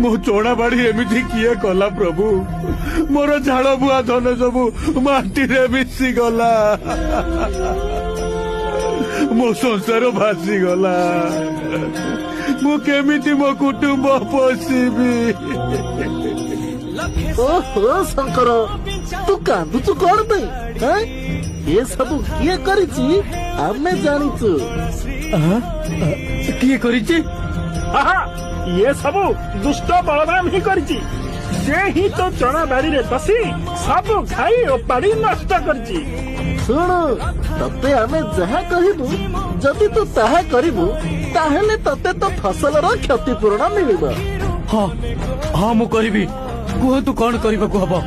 मो चोणा बाड़ी एमती किए कला प्रभु मोर झाड़ बुआ धन सबू माटी रे मिसी गला मो संसार भासी गला मु केमिति मो कुटुंब पोषिबी। ओहो शंकर तू कांदुचु कौन पे ये सब किए करिछि आमे जानिचु। किए करिछि ये सब दुष्ट बलराम ही करिछि से ही तो चना बाड़ी रे पसी सब खाई ओपाड़ी नष्ट करछि। सुन तते आमे जहा कहिबु जदि तू ताहा करिबु ताहेले तते तो फसल रो क्षतिपूर्ण मिलिबो। हाँ हाँ मु करिबी कुह तू कौन करबा को हबो।